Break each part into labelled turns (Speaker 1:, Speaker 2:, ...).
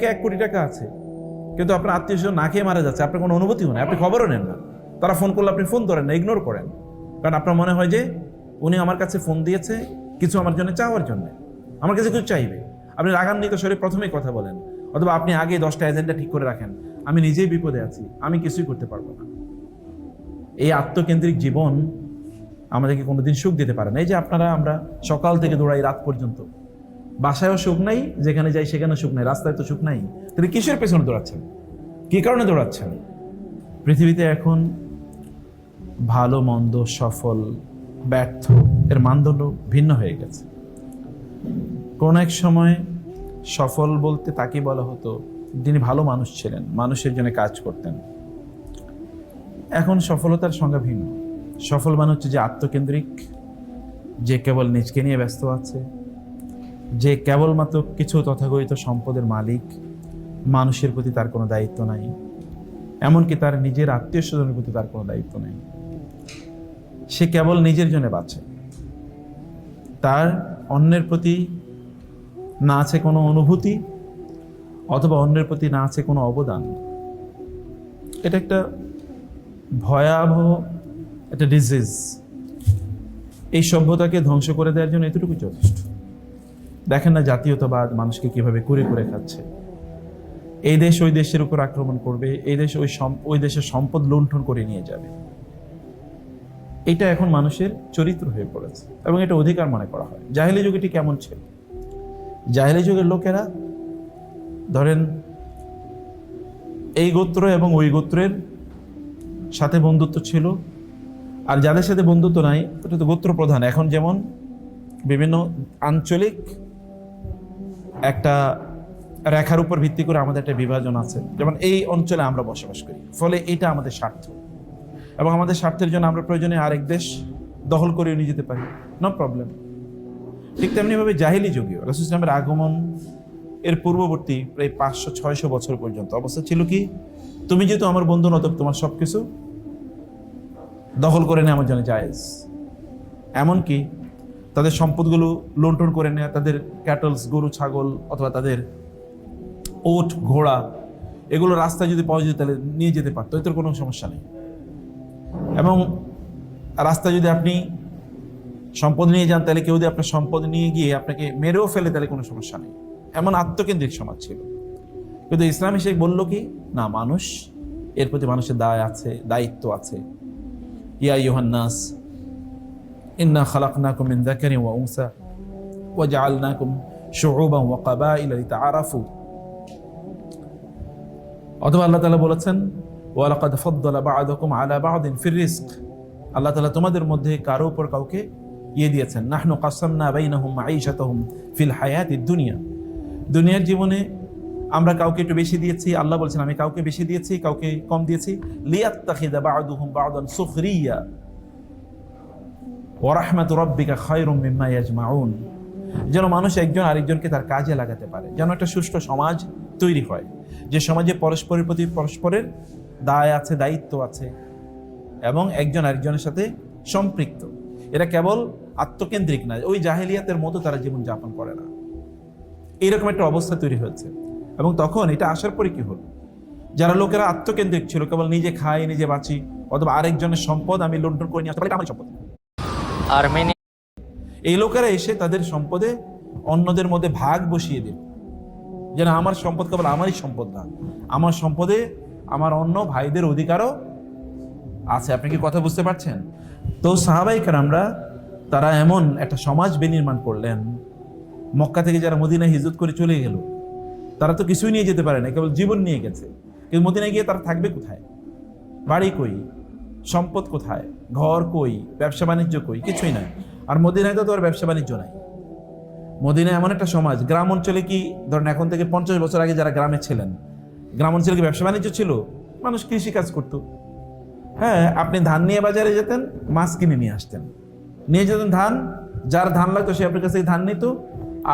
Speaker 1: ব্যাংকে 1 কোটি টাকা আছে, কিন্তু আপনার আত্মীয় স্বজন না খেয়ে মারা যাচ্ছে, আপনার কোনো অনুভূতিও নেই, আপনি খবরও নেন না। তারা ফোন করলে আপনি ফোন ধরেন না, ইগনোর করেন, কারণ আপনার মনে হয় যে উনি আমার কাছে ফোন দিয়েছে কিছু আমার জন্য চাওয়ার জন্য, আমার কাছে কিছু চাইবে। আপনি রাগান্বিত স্বরে প্রথমেই কথা বলেন, অথবা আপনি আগে 10টা এজেন্ডা ঠিক করে রাখেন, আমি নিজেই বিপদে আছি, আমি কিছুই করতে পারবো না। এই আত্মকেন্দ্রিক জীবন আমাদেরকে কোনোদিন সুখ দিতে পারে না। এই যে আমরা সকাল থেকে দৌড়াই রাত পর্যন্ত, বাসায়ও সুখ নাই, যেখানে যাই সেখানে সুখ নাই, রাস্তায় তো সুখ নাই, তাহলে কিসের পেছনে দৌড়াচ্ছেন, কি কারণে দৌড়াচ্ছেন? পৃথিবীতে এখন ভালো মন্দ, সফল ব্যর্থ এর মানদণ্ড ভিন্ন হয়ে গেছে। কোন এক সময় সফল বলতে তাকে বলা হতো যিনি ভালো মানুষ ছিলেন, মানুষের জন্য কাজ করতেন। এখন সফলতার সংজ্ঞা ভিন্ন। সফল মানে হচ্ছে যে আত্মকেন্দ্রিক, যে কেবল নিজকে নিয়ে ব্যস্ত আছে, যে কেবলমাত্র কিছু তথাকথিত সম্পদের মালিক, মানুষের প্রতি তার কোনো দায়িত্ব নাই, এমনকি তার নিজের আত্মীয় স্বজনের প্রতি তার কোনো দায়িত্ব নেই। সে কেবল নিজের জন্য বাঁচে, তার অন্যের প্রতি না আছে কোনো অনুভূতি, অথবা অন্যের প্রতি না আছে কোনো অবদান। এটা একটা ভয়াবহ একটা ডিজিজ। এই সভ্যতাকে ধ্বংস করে দেওয়ার জন্য এতটুকু যথেষ্ট। দেখেন না জাতীয়তাবাদ মানুষকে কিভাবে কুরে করে খাচ্ছে। এই দেশ ওই দেশের উপর আক্রমণ করবে, এই দেশ ওই দেশের সম্পদ লুণ্ঠন করে নিয়ে যাবে। এটা এখন মানুষের চরিত্র হয়ে পড়েছে এবং এটা অধিকার মনে করা হয়। জাহেলি যুগে এটি কেমন ছিল? জাহেলি যুগের লোকেরা ধরেন এই গোত্র এবং ওই গোত্রের সাথে বন্ধুত্ব ছিল, আর যাদের সাথে বন্ধুত্ব নাই ওটা তো গোত্র প্রধান। এখন যেমন বিভিন্ন আঞ্চলিক একটা রেখার উপর ভিত্তি করে আমাদের একটা বিভাজন আছে, যেমন এই অঞ্চলে আমরা বসবাস করি, ফলে এটা আমাদের স্বার্থ, এবং আমাদের স্বার্থের জন্য আমরা প্রয়োজনে আরেক দেশ দখল করে নিয়ে যেতে পারি, নো প্রবলেম। ঠিক তেমনিভাবে জাহিলি যুগীয় রাসূল ইসলামের আগমন এর পূর্ববর্তী প্রায় 500-600 বছর পর্যন্ত অবস্থা ছিল কি, তুমি যেহেতু আমার বন্ধু নতব তোমার সবকিছু দখল করে নেওয়া আমার জন্য জায়েজ। এমনকি তাদের সম্পদগুলো লুণ্ঠন করে নেওয়া, তাদের ক্যাটলস, গরু ছাগল অথবা তাদের ওট ঘোড়া, এগুলো রাস্তায় যদি পাওয়া যেত তাহলে নিয়ে যেতে পারতো, এতে কোনো সমস্যা নেই। এবং রাস্তায় যদি আপনি সম্পদ নিয়ে যান তাহলে কেউ যদি আপনার সম্পদ নিয়ে গিয়ে আপনাকে মেরেও ফেলে তাহলে কোনো সমস্যা নেই। এমন আত্মকেন্দ্রিক সমাজ ছিল। কিন্তু ইসলাম এসে বলল কি না, মানুষ এর প্রতি মানুষের দায় আছে, দায়িত্ব আছে। ইয়া আইয়ুহান নাস ইন্না খালাকনাকুম মিন যাকারিন ওয়া উনসা ওয়া জাআলনাকুম শুউবান ওয়া ক্বাবাইলা লিতাআরাফু। অথবা আল্লাহ তাআলা বলেছেন ওয়া লাকাদ ফাদ্দালা বা'দাকুম আলা বা'দিন ফির রিজক। আল্লাহ তাআলা তোমাদের মধ্যে কারো উপর কাউকে দিয়েছেন। নাহনু কাসামনা বাইনাহুম মাঈশাতাহুম ফিল হায়াতিদ দুনিয়া। দুনিয়ার জীবনে আমরা কাউকে একটু বেশি দিয়েছি, আল্লাহ বলছেন আমি কাউকে বেশি দিয়েছি, কাউকে কম দিয়েছি। লিয়াত্তাখিযা বা'দুহুম বা'দান সুখরিয়া ওয়া রাহমাতু রাব্বিকা খায়রুম মিম্মা ইয়াজমাউন। যেন মানুষ একজন আরেকজনকে তার কাজে লাগাতে পারে, যেন একটা সুষ্ঠু সমাজ তৈরি হয়, যে সমাজে পরস্পরের প্রতি পরস্পরের দায় আছে, দায়িত্ব আছে এবং একজন আরেকজনের সাথে সম্পৃক্ত। এরা কেবল আত্মকেন্দ্রিক না, ওই জাহেলিয়াতের মতো তারা জীবন যাপন করে না। এইরকম একটা অবস্থা তৈরি হয়েছে। এবং তখন এটা আসার পরে কি হলো, যারা লোকেরা আত্মকেন্দ্রিক ছিল, কেবল নিজে খাই নিজে বাঁচি, অথবা আরেকজনের সম্পদ আমি লুণ্ঠন করে নিয়ে আসতে পারি, আমার সম্পদ। এই লোকেরা এসে তাদের সম্পদে অন্যদের মধ্যে ভাগ বসিয়ে দিল, যেন আমার সম্পদ কেবল আমারই সম্পদ না, আমার সম্পদে আমার অন্য ভাইদের অধিকারও আছে। আপনি কি কথা বুঝতে পারছেন? তো সাহাবায়ে কেরামরা তারা এমন একটা সমাজ বিনির্মাণ করলেন। মক্কা থেকে যারা মদিনায় হিজরত করে চলে গেল, তারা তো কিছুই নিয়ে যেতে পারে না, কেবল জীবন নিয়ে গেছে। কিন্তু মদিনায় গিয়ে তারা থাকবে কোথায়? বাড়ি কই, সম্পদ কোথায়, ঘর কই, ব্যবসা বাণিজ্য কই? কিছুই নাই। আর মদিনায় তো আর ব্যবসা বাণিজ্য নাই। মদিনায় এমন একটা সমাজ, গ্রাম অঞ্চলে কি ধরেন এখন থেকে 50 বছর আগে যারা গ্রামে ছিলেন, গ্রাম অঞ্চলে কি ব্যবসা বাণিজ্য ছিল? মানুষ কৃষি কাজ করতো। হ্যাঁ, আপনি ধান নিয়ে বাজারে যেতেন, মাছ কিনে নিয়ে আসতেন, নিয়ে যেতেন ধান, যার ধান লাগতো সে আপনার কাছে ধান নিত,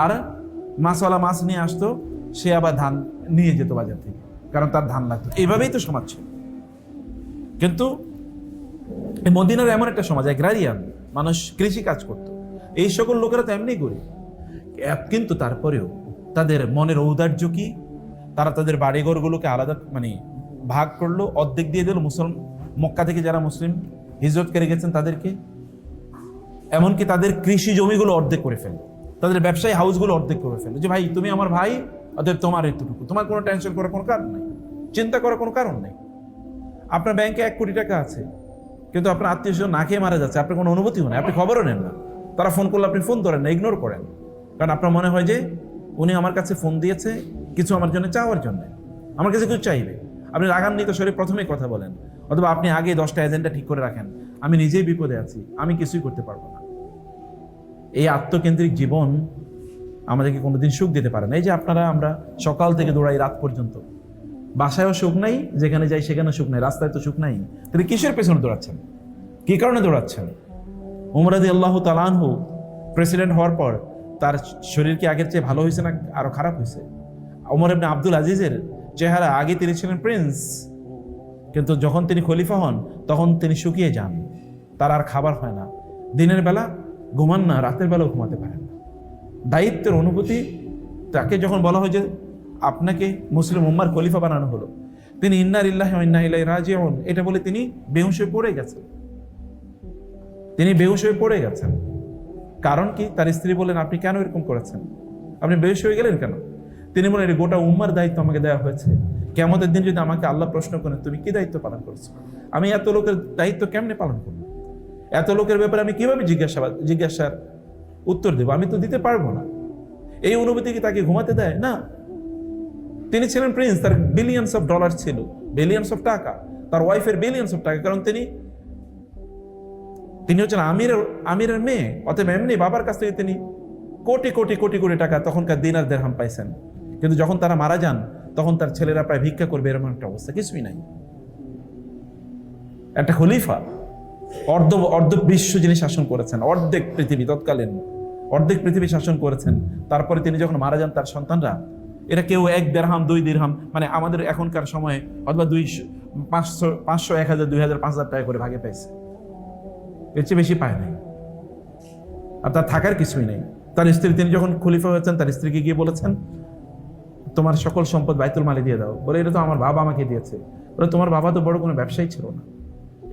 Speaker 1: আর মাছওয়ালা মাছ নিয়ে আসতো, সে আবার ধান নিয়ে যেত বাজার থেকে, কারণ তার ধান লাগতো। এইভাবেই তো সমাজ ছিল। কিন্তু মদিনার এমন একটা সমাজ, এগ্রারিয়ান, মানুষ কৃষি কাজ করত। এই সকল লোকেরা তো এমনি গরিব, কিন্তু তারপরেও তাদের মনের ঔদার্য কি, তারা তাদের বাড়িঘরগুলোকে আলাদা ভাগ করলো, অর্ধেক দিয়ে দিল মক্কা থেকে যারা মুসলিম হিজরতকারী গেছেন তাদেরকে। এমনকি তাদের কৃষি জমিগুলো অর্ধেক করে ফেললো, তাদের ব্যবসায়ী হাউসগুলো অর্ধেক করে ফেললো, যে ভাই তুমি আমার ভাই, অতএব তোমার এতটুকু, তোমার কোনো টেনশন করার কোনো কারণ নেই, চিন্তা করার কোনো কারণ নেই। আপনার ব্যাংকে 1 কোটি টাকা আছে, কিন্তু আপনার আত্মীয় স্বজন না খেয়ে মারা যাচ্ছে, আপনার কোনো অনুভূতিও নেই, আপনি খবরও নেন না। তারা ফোন করলে আপনি ফোন ধরেন না, ইগনোর করেন, কারণ আপনার মনে হয় যে উনি আমার কাছে ফোন দিয়েছে কিছু আমার জন্য চাওয়ার জন্য, আমার কাছে কিছু চাইবে। আপনি রাগান্বিত স্বরে প্রথমেই কথা বলেন, অথবা আপনি আগে 10টা এজেন্ডা ঠিক করে রাখেন, আমি নিজেই বিপদে আছি, আমি কিছুই করতে পারবো না। এই আত্মকেন্দ্রিক জীবন আমাদেরকে কোনোদিন সুখ দিতে পারে না। এই যে আমরা সকাল থেকে দৌড়াই রাত পর্যন্ত, বাসায়ও সুখ নাই, যেখানে যাই সেখানে সুখ নাই, রাস্তায় তো সুখ নাই, তাহলে কিসের পেছনে দৌড়াচ্ছেন, কি কারণে দৌড়াচ্ছেন? উমর রাদিয়াল্লাহু তাআলা আনহু প্রেসিডেন্ট হওয়ার পর তার শরীর কি আগের চেয়ে ভালো হয়েছে না আরো খারাপ হয়েছে? ওমর ইবনে আব্দুল আজিজের চেহারা, আগে তিনি ছিলেন প্রিন্স, কিন্তু যখন তিনি খলিফা হন তখন তিনি শুকিয়ে যান, তার আর খাবার হয় না, দিনের বেলা ঘুমান না, রাতের বেলাও ঘুমাতে পারেন না। দায়িত্বের অনুভূতি, তাকে যখন বলা হয় যে আপনাকে মুসলিম উম্মার খলিফা বানানো হলো, তিনি ইন্না লিল্লাহি ওয়া ইন্না ইলাইহি রাজিউন এটা বলে তিনি বেহুশ হয়ে পড়ে গেছেন। তিনি বেহুশ হয়ে পড়ে গেছেন। কারণ কি? তার স্ত্রী বলেন, আপনি কেন এরকম করেছেন, আপনি বেহুশ হয়ে গেলেন কেন? তিনি বলেন, এই গোটা উম্মার দায়িত্ব আমাকে দেওয়া হয়েছে, কিয়ামতের দিন যদি আমাকে আল্লাহ প্রশ্ন করেন তুমি কি দায়িত্ব পালন করেছো, আমি এত লোকের দায়িত্ব কেমনে পালন করবো, এত লোকের ব্যাপারে আমি কিভাবে জিজ্ঞাসার উত্তর দেবো, আমি তো দিতে পারবো না। এই অনুভূতি কি তাকে ঘুমাতে দেয়? না। তিনি ছিলেন প্রিন্স, তার বিলিয়নস অফ ডলার ছিল, বিলিয়নস অফ টাকা, তার ওয়াইফের বিলিয়নস অফ টাকা, কারণ তিনি হচ্ছেন আমিরের মেয়ে, অতএব এমনি বাবার কাছ থেকে তিনি কোটি কোটি কোটি কোটি টাকা তখনকার দিনার দিরহাম পাইছেন। কিন্তু যখন তারা মারা যান তখন তার ছেলেরা প্রায় ভিক্ষা করবে, এরকম একটা অবস্থা, কিছুই নাই। একটা খলিফা অর্ধ বিশ্ব যিনি শাসন করেছেন, অর্ধেক পৃথিবী, তৎকালীন অর্ধেক পৃথিবী শাসন করেছেন, তারপরে তিনি যখন মারা যান তার সন্তানরা, এরা কেউ 1 দিরহাম 2 দিরহাম, আমাদের এখনকার সময়ে অথবা 500 1000 2000 5000 টাকা করে ভাগে পাইছে, এর চেয়ে বেশি পায় নাই। আর তার থাকার কিছুই নেই। তার স্ত্রী, তিনি যখন খলিফা হয়েছেন তার স্ত্রীকে গিয়ে বলেছেন, তোমার সকল সম্পদ বাইতুল মালে দিয়ে দাও। বলে, এটা তো আমার বাবা আমাকে দিয়েছে। বলে, তোমার বাবা তো বড় কোনো ব্যবসায়ী ছিল না,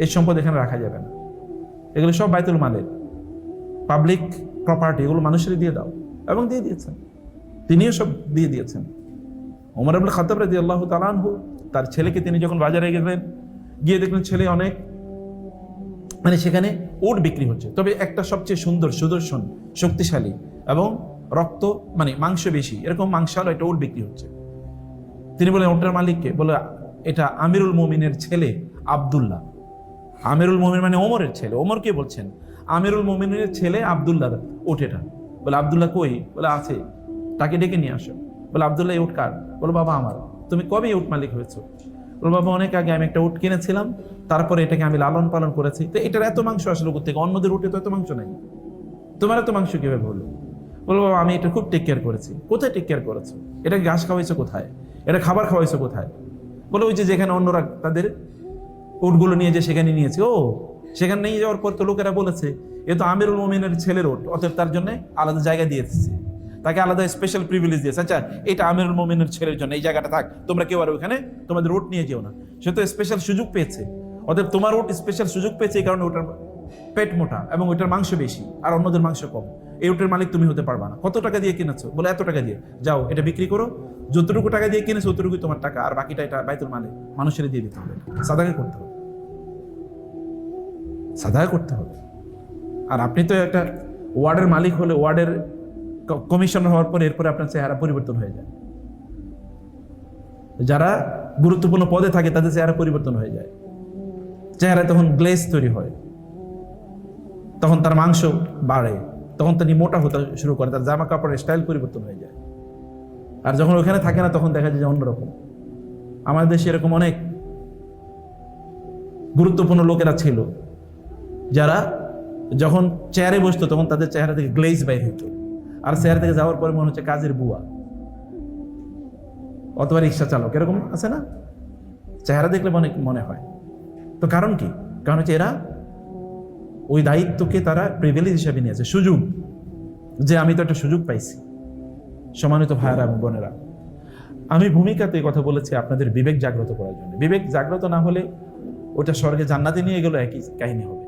Speaker 1: এই সম্পদ এখানে রাখা যাবে না, এগুলো সব বাইতুল মালে, পাবলিক প্রপার্টি, এগুলো মানুষেরই দিয়ে দাও। এবং দিয়ে দিয়েছেন, তিনিও সব দিয়ে দিয়েছেন। ওমর ইবনে খাত্তাব রাদিয়াল্লাহু তাআলা আনহু তার ছেলেকে, তিনি যখন বাজারে গেলেন, গিয়ে দেখলেন ছেলে অনেক সেখানে উট বিক্রি হচ্ছে, তবে একটা সবচেয়ে সুন্দর, সুদর্শন, শক্তিশালী এবং রক্ত মাংস বেশি, এরকম মাংসালো একটা উট বিক্রি হচ্ছে। তিনি বলেন, ওটার মালিককে? বলে, এটা আমিরুল মুমিনের ছেলে আব্দুল্লাহ। আমিরুল মুমিন ওমরের ছেলে। ওমর কে বলছেন? আমিরুল মুমিনের ছেলে আব্দুল্লাহ উট এটা। বলে, আব্দুল্লাহ কই? বলে, আছে, তাকে ডেকে নিয়ে আসো। বলে, আব্দুল্লাহ এই উট কার? বলো, বাবা আমার। তুমি কবে উট মালিক হয়েছো? বলো, বাবা অনেক আগে আমি একটা উট কিনেছিলাম, তারপরে এটাকে আমি লালন পালন করেছি, তো এটার এত মাংস আসলে কোথেকে? অন্যদের উটে তো এত মাংস নাই, তোমার এত মাংস কিভাবে হলো? বলো, বাবা আমি এটা খুব টেক কেয়ার করেছি। কোথায় টেক কেয়ার করেছো? এটাকে ঘাস খাওয়াইছো কোথায়? এটা খাবার খাওয়াইছো কোথায়? বলে, ওই যেখানে অন্যরা তাদের উটগুলো নিয়ে যে সেখানে নিয়েছে। ও, সেখানে নিয়ে যাওয়ার পর তো লোকেরা বলেছে এ তো আমিরুল মুমিনের ছেলের উট, অতএব তার জন্য আলাদা জায়গা দিয়েছে, তাকে আলাদা স্পেশাল প্রিভিলেজ দিয়েছে। আচ্ছা, এটা আমিরুল মুমিনের ছেলের জন্য এই জায়গাটা থাক, তোমরা কেউ আর ওখানে তোমাদের উট নিয়ে যেও না। সে তো স্পেশাল সুযোগ পেয়েছে, অতএব তোমার উট স্পেশাল সুযোগ পেয়েছে, এই কারণে ওটার পেট মোটা এবং ওটার মাংস বেশি আর অন্যদের মাংস কম। এই উটের মালিক তুমি হতে পারবা না। কত টাকা দিয়ে কিনেছো? বলে, এত টাকা দিয়ে। যাও, এটা বিক্রি করো, যতটুকু টাকা দিয়ে কিনেছো ততটুকুই তোমার টাকা, আর বাকিটা এটা বাইতুল মালে মানুষের দিয়ে দিতে হবে, সাদাকা করতে হবে, সাদাকা করতে হবে। আর আপনি তো একটা ওয়ার্ডের মালিক হলে, ওয়ার্ডের কমিশনার হওয়ার পরে এরপরে আপনার চেহারা পরিবর্তন হয়ে যায়। যারা গুরুত্বপূর্ণ পদে থাকে তাদের চেহারা পরিবর্তন হয়ে যায়, চেহারায় তখন গ্লেজ তৈরি হয়, তখন তার মাংস বাড়ে, তখন তিনি মোটা হতে শুরু করে, তার জামা কাপড়ের স্টাইল পরিবর্তন হয়ে যায়। আর যখন ওখানে থাকে না তখন দেখা যায় যে অন্যরকম। আমাদের দেশে এরকম অনেক গুরুত্বপূর্ণ লোকেরা ছিল যারা যখন চেয়ারে বসতো তখন তাদের চেহারা থেকে গ্লেজ বাইর হতো, আর চেয়ার থেকে যাওয়ার পরে মনে হচ্ছে কাজের বুয়া অথবা রিক্সা চালক, এরকম আছে না? চেহারা দেখলে মনে হয়। তো কারণ কি? কারণ হচ্ছে এরা ওই দায়িত্বকে তারা প্রিভিলেজ হিসাবে নিয়েছে, সুযোগ, যে আমি তো একটা সুযোগ পাইছি। সম্মানিত ভাইয়েরা এবং বোনেরা, আমি ভূমিকাতে এই কথা বলেছি আপনাদের বিবেক জাগ্রত করার জন্য। বিবেক জাগ্রত না হলে ওটা স্বর্গে জান্নাতে নিয়ে গেল একই কাহিনী হবে।